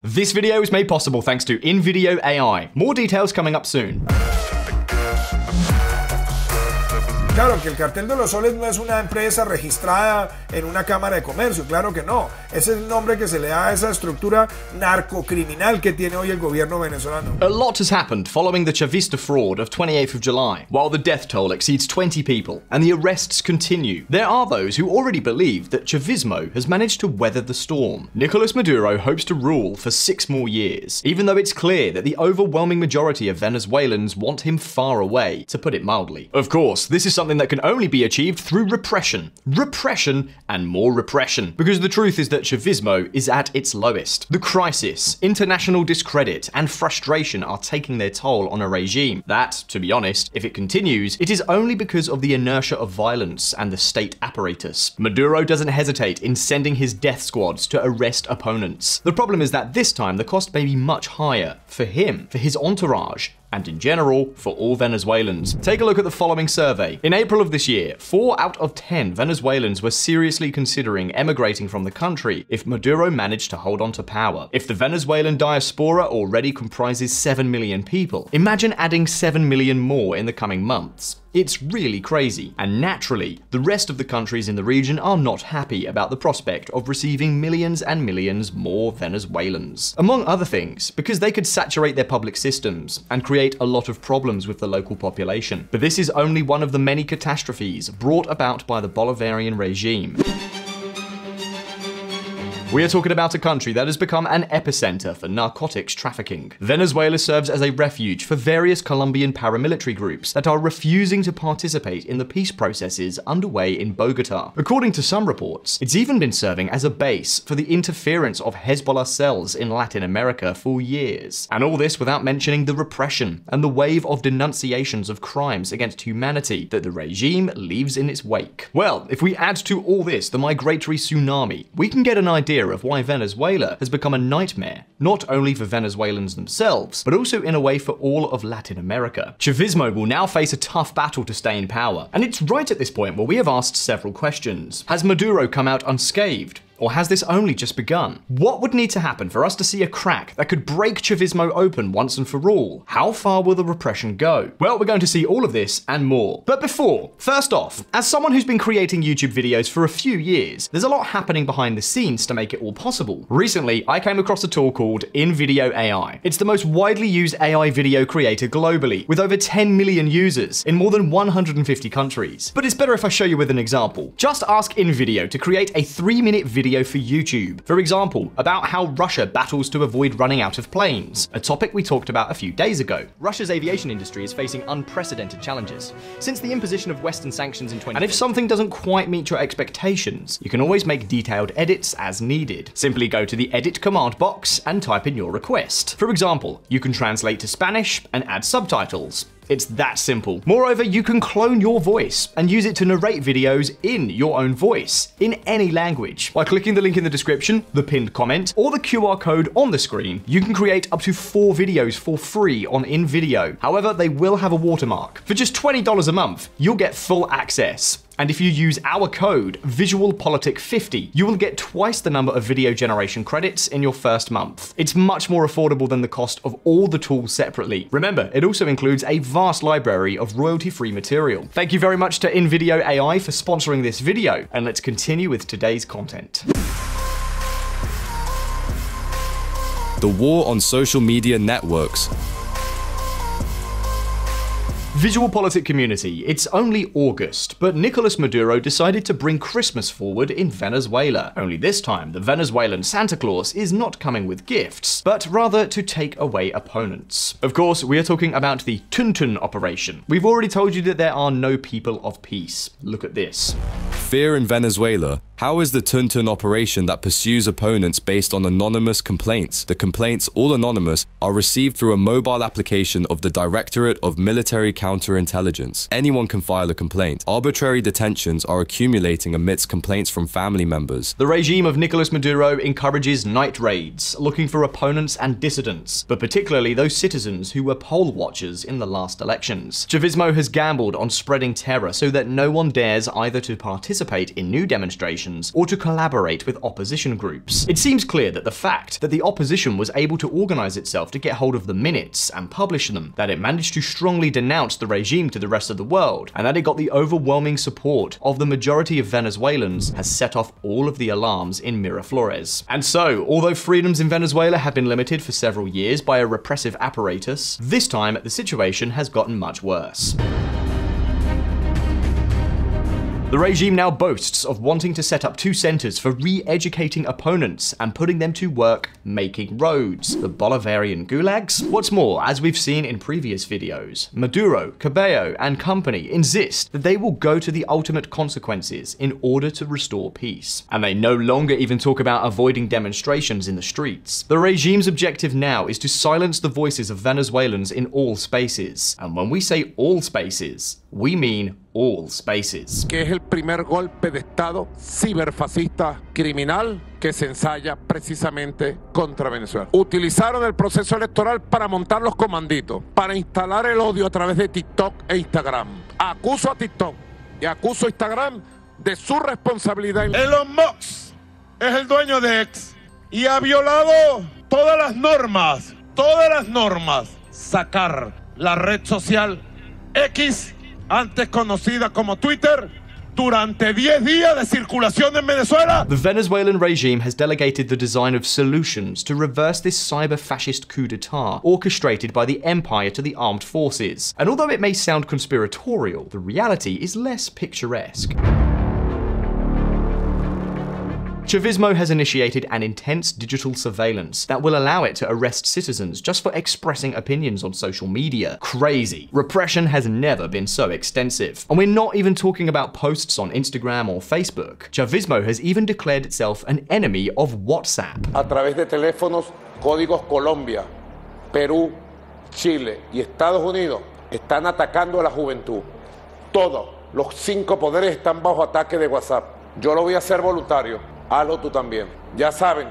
This video is made possible thanks to InVideo AI. More details coming up soon. Claro que el cartel de los soles no es una empresa registrada en una cámara de comercio, claro que no. Ese es el nombre que se le da a esa estructura narcocriminal que tiene hoy el gobierno venezolano. A lot has happened following the Chavista fraud of 28th of July, while the death toll exceeds 20 people and the arrests continue. There are those who already believe that Chavismo has managed to weather the storm. Nicolás Maduro hopes to rule for 6 more years, even though it's clear that the overwhelming majority of Venezuelans want him far away, to put it mildly. Of course, this is something that can only be achieved through repression. Repression and more repression. Because the truth is that Chavismo is at its lowest. The crisis, international discredit, and frustration are taking their toll on a regime that, to be honest, if it continues, it is only because of the inertia of violence and the state apparatus. Maduro doesn't hesitate in sending his death squads to arrest opponents. The problem is that this time the cost may be much higher for him, for his entourage, and in general, for all Venezuelans. Take a look at the following survey. In April of this year, 4 out of 10 Venezuelans were seriously considering emigrating from the country if Maduro managed to hold on to power. If the Venezuelan diaspora already comprises 7 million people, imagine adding 7 million more in the coming months. It's really crazy, and naturally, the rest of the countries in the region are not happy about the prospect of receiving millions and millions more Venezuelans. Among other things, because they could saturate their public systems and create a lot of problems with the local population. But this is only one of the many catastrophes brought about by the Bolivarian regime. We are talking about a country that has become an epicenter for narcotics trafficking. Venezuela serves as a refuge for various Colombian paramilitary groups that are refusing to participate in the peace processes underway in Bogota. According to some reports, it's even been serving as a base for the interference of Hezbollah cells in Latin America for years. And all this without mentioning the repression and the wave of denunciations of crimes against humanity that the regime leaves in its wake. Well, if we add to all this the migratory tsunami, we can get an idea of why Venezuela has become a nightmare, not only for Venezuelans themselves, but also in a way for all of Latin America. Chavismo will now face a tough battle to stay in power, and it's right at this point where we have asked several questions. Has Maduro come out unscathed? Or has this only just begun? What would need to happen for us to see a crack that could break Chavismo open once and for all? How far will the repression go? Well, we're going to see all of this and more. But before, first off, as someone who's been creating YouTube videos for a few years, there's a lot happening behind the scenes to make it all possible. Recently, I came across a tool called InVideo AI. It's the most widely used AI video creator globally, with over 10 million users in more than 150 countries. But it's better if I show you with an example. Just ask InVideo to create a 3-minute video for YouTube. For example, about how Russia battles to avoid running out of planes, a topic we talked about a few days ago. Russia's aviation industry is facing unprecedented challenges since the imposition of Western sanctions in 2020. And if something doesn't quite meet your expectations, you can always make detailed edits as needed. Simply go to the edit command box and type in your request. For example, you can translate to Spanish and add subtitles. It's that simple. Moreover, you can clone your voice and use it to narrate videos in your own voice, in any language. By clicking the link in the description, the pinned comment, or the QR code on the screen, you can create up to 4 videos for free on InVideo. However, they will have a watermark. For just $20 a month, you'll get full access. And if you use our code, VisualPolitik50, you will get twice the number of video generation credits in your first month. It's much more affordable than the cost of all the tools separately. Remember, it also includes a vast library of royalty-free material. Thank you very much to InVideo AI for sponsoring this video, and let's continue with today's content. The war on social media networks. VisualPolitik community, it's only August, but Nicolás Maduro decided to bring Christmas forward in Venezuela. Only this time, the Venezuelan Santa Claus is not coming with gifts, but rather to take away opponents. Of course, we are talking about the Tuntun operation. We've already told you that there are no people of peace. Look at this. Fear in Venezuela. How is the Tuntun operation that pursues opponents based on anonymous complaints? The complaints, all anonymous, are received through a mobile application of the Directorate of Military counterintelligence. Anyone can file a complaint. Arbitrary detentions are accumulating amidst complaints from family members. The regime of Nicolás Maduro encourages night raids, looking for opponents and dissidents, but particularly those citizens who were poll watchers in the last elections. Chavismo has gambled on spreading terror so that no one dares either to participate in new demonstrations or to collaborate with opposition groups. It seems clear that the fact that the opposition was able to organize itself to get hold of the minutes and publish them, that it managed to strongly denounce the regime to the rest of the world, and that it got the overwhelming support of the majority of Venezuelans has set off all of the alarms in Miraflores. And so, although freedoms in Venezuela have been limited for several years by a repressive apparatus, this time the situation has gotten much worse. The regime now boasts of wanting to set up 2 centers for re-educating opponents and putting them to work making roads. The Bolivarian gulags? What's more, as we've seen in previous videos, Maduro, Cabello, and company insist that they will go to the ultimate consequences in order to restore peace. And they no longer even talk about avoiding demonstrations in the streets. The regime's objective now is to silence the voices of Venezuelans in all spaces. And when we say all spaces, we mean all spaces. Que es el primer golpe de Estado ciberfascista criminal que se ensaya precisamente contra Venezuela. Utilizaron el proceso electoral para montar los comanditos, para instalar el odio a través de TikTok e Instagram. Acuso a TikTok y acuso a Instagram de su responsabilidad. Elon Musk es el dueño de X y ha violado todas las normas. Sacar la red social X, antes conocida como Twitter, durante 10 días de circulación en Venezuela. The Venezuelan regime has delegated the design of solutions to reverse this cyber-fascist coup d'etat orchestrated by the empire to the armed forces. And although it may sound conspiratorial, the reality is less picturesque. Chavismo has initiated an intense digital surveillance that will allow it to arrest citizens just for expressing opinions on social media. Crazy. Repression has never been so extensive. And we're not even talking about posts on Instagram or Facebook. Chavismo has even declared itself an enemy of WhatsApp. A través de teléfonos, códigos Colombia, Perú, Chile y Estados Unidos están atacando a la juventud. Todos los 5 poderes están bajo ataque de WhatsApp. Yo lo voy a hacer voluntario. Hazlo tú también. Ya saben,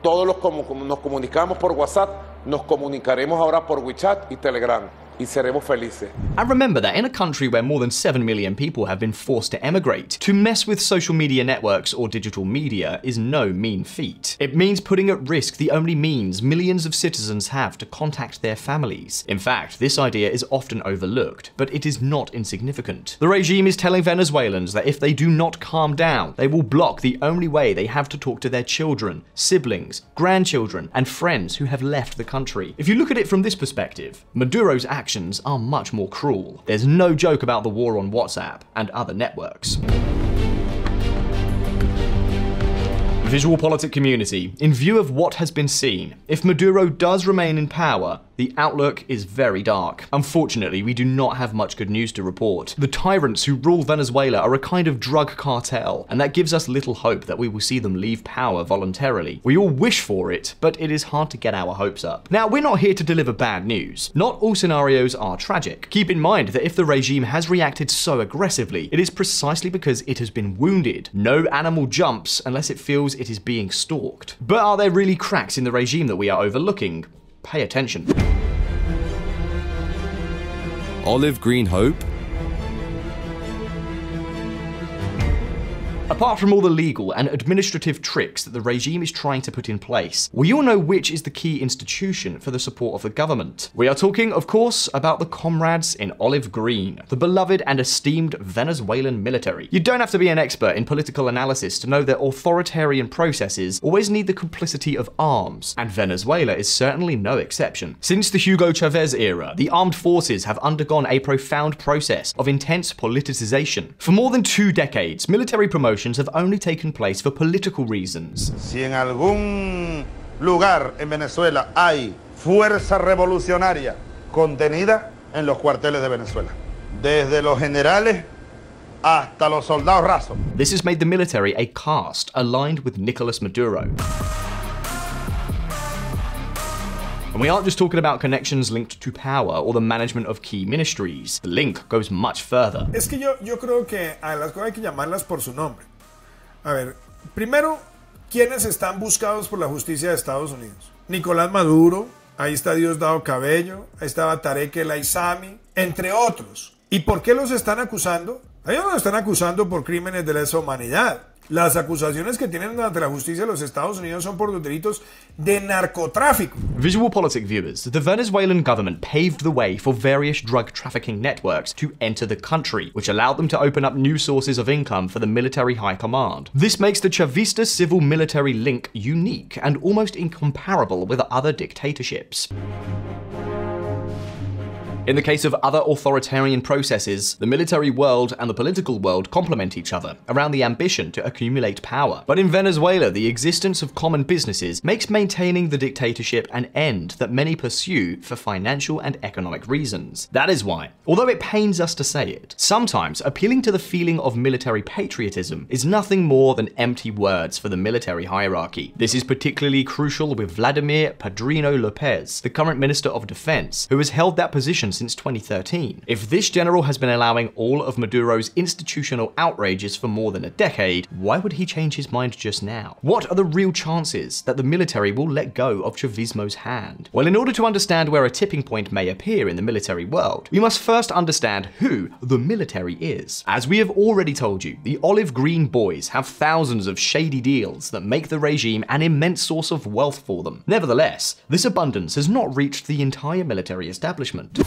todos los nos comunicamos por WhatsApp, nos comunicaremos ahora por WeChat y Telegram. Y seremos felices. And remember that in a country where more than 7 million people have been forced to emigrate, to mess with social media networks or digital media is no mean feat. It means putting at risk the only means millions of citizens have to contact their families. In fact, this idea is often overlooked, but it is not insignificant. The regime is telling Venezuelans that if they do not calm down, they will block the only way they have to talk to their children, siblings, grandchildren, and friends who have left the country. If you look at it from this perspective, Maduro's actions are much more cruel. There's no joke about the war on WhatsApp and other networks. VisualPolitik community, in view of what has been seen, if Maduro does remain in power, the outlook is very dark. Unfortunately, we do not have much good news to report. The tyrants who rule Venezuela are a kind of drug cartel, and that gives us little hope that we will see them leave power voluntarily. We all wish for it, but it is hard to get our hopes up. Now, we're not here to deliver bad news. Not all scenarios are tragic. Keep in mind that if the regime has reacted so aggressively, it is precisely because it has been wounded. No animal jumps unless it feels it is being stalked. But are there really cracks in the regime that we are overlooking? Pay attention. Olive green hope? Apart from all the legal and administrative tricks that the regime is trying to put in place, we all know which is the key institution for the support of the government. We are talking, of course, about the comrades in olive green, the beloved and esteemed Venezuelan military. You don't have to be an expert in political analysis to know that authoritarian processes always need the complicity of arms, and Venezuela is certainly no exception. Since the Hugo Chavez era, the armed forces have undergone a profound process of intense politicization. For more than 2 decades, military promotions have only taken place for political reasons. Si en algún lugar en Venezuela hay fuerza revolucionaria contenida en los cuarteles de Venezuela, desde los generales hasta los soldados rasos. This has made the military a caste aligned with Nicolás Maduro. And we aren't just talking about connections linked to power or the management of key ministries. The link goes much further. Es que yo creo que a las cosas hay que llamarlas por su nombre. A ver, primero, ¿quiénes están buscados por la justicia de Estados Unidos? Nicolás Maduro, ahí está Diosdado Cabello, ahí estaba Tarek El Aissami, entre otros. ¿Y por qué los están acusando? Ellos los están acusando por crímenes de lesa humanidad. Las acusaciones que tienen ante la justicia de los Estados Unidos son por los delitos de narcotráfico. VisualPolitik viewers, the Venezuelan government paved the way for various drug trafficking networks to enter the country, which allowed them to open up new sources of income for the military high command. This makes the Chavista civil-military link unique and almost incomparable with other dictatorships. In the case of other authoritarian processes, the military world and the political world complement each other around the ambition to accumulate power. But in Venezuela, the existence of common businesses makes maintaining the dictatorship an end that many pursue for financial and economic reasons. That is why, although it pains us to say it, sometimes appealing to the feeling of military patriotism is nothing more than empty words for the military hierarchy. This is particularly crucial with Vladimir Padrino Lopez, the current Minister of Defense, who has held that position since 2013. If this general has been allowing all of Maduro's institutional outrages for more than a decade, why would he change his mind just now? What are the real chances that the military will let go of Chavismo's hand? Well, in order to understand where a tipping point may appear in the military world, we must first understand who the military is. As we have already told you, the olive green boys have thousands of shady deals that make the regime an immense source of wealth for them. Nevertheless, this abundance has not reached the entire military establishment.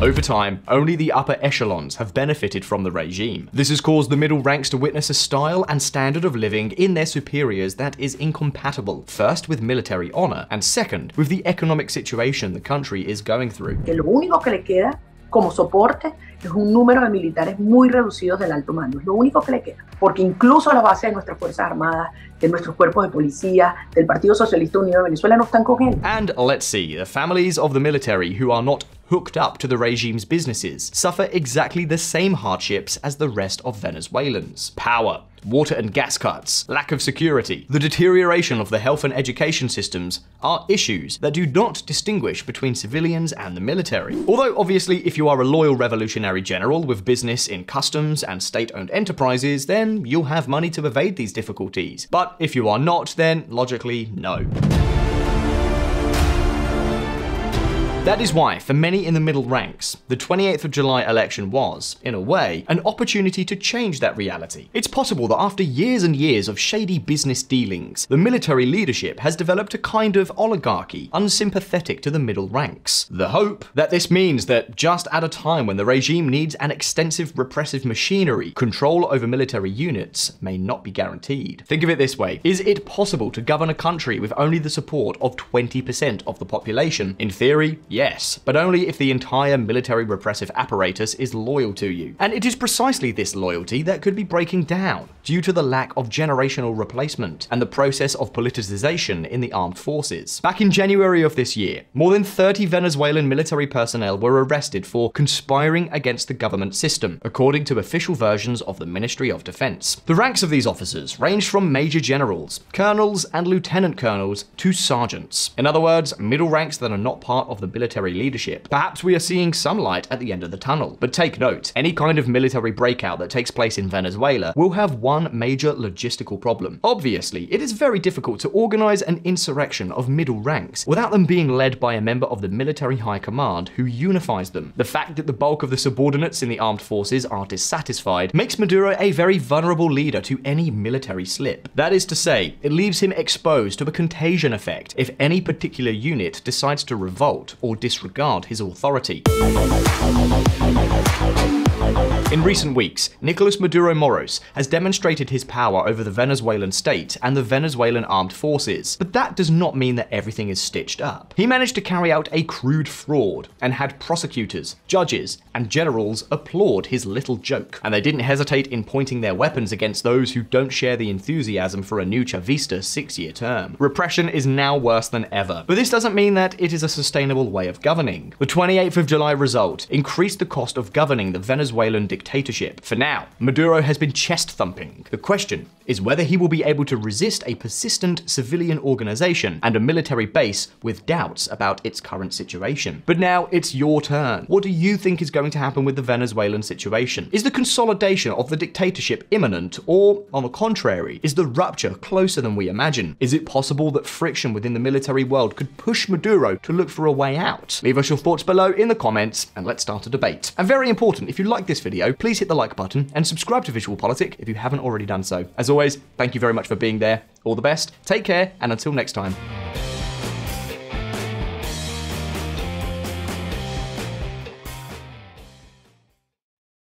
Over time, only the upper echelons have benefited from the regime. This has caused the middle ranks to witness a style and standard of living in their superiors that is incompatible, first with military honor, and second, with the economic situation the country is going through. Que lo único que le queda como soporte es un número de militares muy reducidos del alto mando. Es lo único que le queda. Porque incluso la base de nuestras Fuerzas Armadas, de nuestros cuerpos de policía, del Partido Socialista Unido de Venezuela no están con él. And let's see, the families of the military who are not hooked up to the regime's businesses suffer exactly the same hardships as the rest of Venezuelans. Power, water and gas cuts, lack of security, the deterioration of the health and education systems are issues that do not distinguish between civilians and the military. Although obviously if you are a loyal revolutionary general with business in customs and state-owned enterprises, then you'll have money to evade these difficulties. But if you are not, then logically, no. That is why, for many in the middle ranks, the 28th of July election was, in a way, an opportunity to change that reality. It's possible that after years and years of shady business dealings, the military leadership has developed a kind of oligarchy unsympathetic to the middle ranks. The hope that this means that just at a time when the regime needs an extensive repressive machinery, control over military units may not be guaranteed. Think of it this way: is it possible to govern a country with only the support of 20% of the population? In theory, yes, but only if the entire military repressive apparatus is loyal to you. And it is precisely this loyalty that could be breaking down due to the lack of generational replacement and the process of politicization in the armed forces. Back in January of this year, more than 30 Venezuelan military personnel were arrested for conspiring against the government system, according to official versions of the Ministry of Defense. The ranks of these officers ranged from major generals, colonels, and lieutenant colonels to sergeants. In other words, middle ranks that are not part of the military leadership. Perhaps we are seeing some light at the end of the tunnel. But take note, any kind of military breakout that takes place in Venezuela will have one major logistical problem. Obviously, it is very difficult to organize an insurrection of middle ranks without them being led by a member of the military high command who unifies them. The fact that the bulk of the subordinates in the armed forces are dissatisfied makes Maduro a very vulnerable leader to any military slip. That is to say, it leaves him exposed to a contagion effect if any particular unit decides to revolt or disregard his authority. In recent weeks, Nicolás Maduro Moros has demonstrated his power over the Venezuelan state and the Venezuelan armed forces, but that does not mean that everything is stitched up. He managed to carry out a crude fraud and had prosecutors, judges, and generals applaud his little joke, and they didn't hesitate in pointing their weapons against those who don't share the enthusiasm for a new Chavista 6-year term. Repression is now worse than ever, but this doesn't mean that it is a sustainable way of governing. The 28th of July result increased the cost of governing the Venezuelan dictatorship dictatorship. For now, Maduro has been chest thumping. The question is whether he will be able to resist a persistent civilian organization and a military base with doubts about its current situation. But now it's your turn. What do you think is going to happen with the Venezuelan situation? Is the consolidation of the dictatorship imminent, or, on the contrary, is the rupture closer than we imagine? Is it possible that friction within the military world could push Maduro to look for a way out? Leave us your thoughts below in the comments and let's start a debate. And very important, if you like this video, please hit the like button and subscribe to VisualPolitik if you haven't already done so. As always, thank you very much for being there. All the best, take care, and until next time.